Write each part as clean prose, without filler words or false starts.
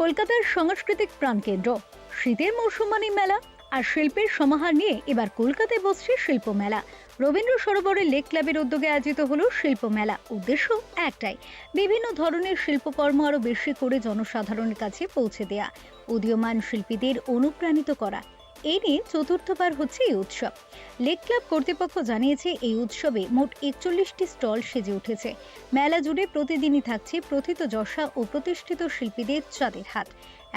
কলকাতার সাংস্কৃতিক প্রাণকেন্দ্র, শীতের মৌসুম মানে মেলা আর শিল্পের সমাহার নিয়ে এবার কলকাতায় বসছে শিল্প মেলা। রবীন্দ্র সরোবরের লেক ক্লাবের উদ্যোগে আয়োজিত হলো শিল্প মেলা। উদ্দেশ্য একটাই, বিভিন্ন ধরনের শিল্পকর্ম আরো বেশি করে জনসাধারণের কাছে পৌঁছে দেয়া, উদীয়মান শিল্পীদের অনুপ্রাণিত করা। এই নিয়ে চতুর্থবার হচ্ছে এই উৎসব। লেক ক্লাব কর্তৃপক্ষ জানিয়েছে, এই উৎসবে মোট 41টি স্টল সেজে উঠেছে। মেলা জুড়ে প্রতিদিনই থাকছে প্রথিতযশা ও প্রতিষ্ঠিত শিল্পীদের চাঁদের হাট।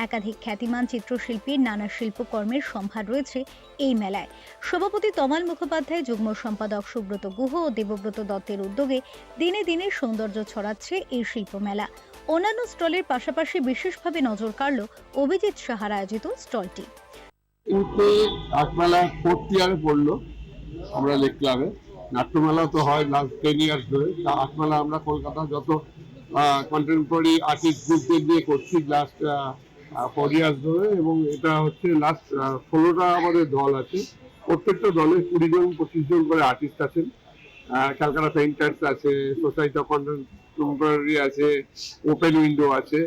একাধিক খ্যাতিমান চিত্রশিল্পীর নানা শিল্পকর্মের সম্ভার রয়েছে এই মেলায়। সভাপতি তমাল মুখোপাধ্যায়, যুগ্ম সম্পাদক সুব্রত গুহ ও দেবব্রত দত্তের উদ্যোগে দিনে দিনে সৌন্দর্য ছড়াচ্ছে এই শিল্প মেলা। অন্যান্য স্টলের পাশাপাশি বিশেষভাবে নজর কাড়ল অভিজিৎ সাহার আয়োজিত স্টলটি। আটমেলা 4th ইয়ারে পড়লো আমরা লেক ক্লাবে। নাট্যমেলা তো হয় লাস্ট 10 ইয়ার্স ধরে। আটমেলা আমরা কলকাতা যত কন্টেম্পোরারি আর্টিস্ট গ্রুপদের দিয়ে করছি লাস্ট 4 ইয়ার্স ধরে, এবং এটা হচ্ছে লাস্ট 16টা আমাদের দল আছে। প্রত্যেকটা দলে 20 জন 25 জন করে আর্টিস্ট আছেন। ক্যালকাটা পেইন্টার্স আছে, সোসাইটি অফ কন্টেম্পোরারি আছে, ওপেন উইন্ডো আছে,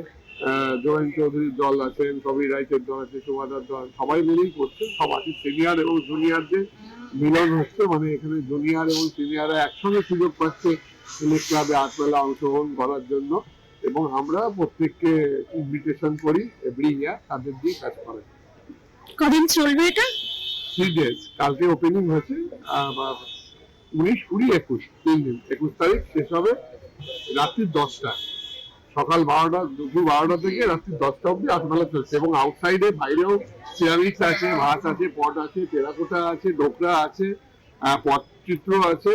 জোয়েন চৌধুরীর দল আছেন, কবি রাইটের দল আছে, সুমাদার দল, সবাই মিলেই করছে। সব আছে, সিনিয়র এবং জুনিয়রদের মিলন হচ্ছে, মানে এখানে জুনিয়র এবং সিনিয়ররা একসঙ্গে সুযোগ পাচ্ছে লেক ক্লাবে আটমেলা অংশগ্রহণ করার জন্য। এবং আমরা প্রত্যেককে ইনভিটেশন করি এভরি ইয়ার তাদের দিয়ে কাজ করে। কদিন চলবে এটা? 3 days। কালকে ওপেনিং হয়েছে, 19, 20, 21 3 দিন। 21 তারিখ শেষ হবে রাত্রি 10টা, সকাল 12টা, দুপুর 12টা থেকে রাত্রি 10টা অব্দি আটমেলা চলছে। এবং আউটসাইডে বাইরেও সিরামিক্স আছে, ভাস আছে, পট আছে, টেরাকোটা আছে, ডোকরা আছে, পটচিত্র আছে,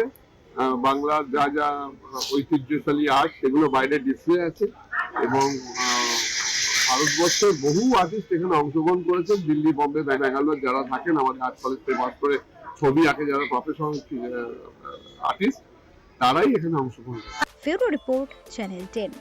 বাংলার যা যা ঐতিহ্যশালী আর্ট সেগুলো বাইরে ডিসপ্লে আছে। এবং ভারতবর্ষের বহু আর্টিস্ট এখানে অংশগ্রহণ করেছেন। দিল্লি, বম্বে, ব্যাঙ্গালোর যারা থাকেন, আমাদের আর্ট কলেজ থেকে পাস করে ছবি আঁকে যারা প্রফেশনাল আর্টিস্ট, তারাই এখানে অংশগ্রহণ করে। Bureau report, channel 10।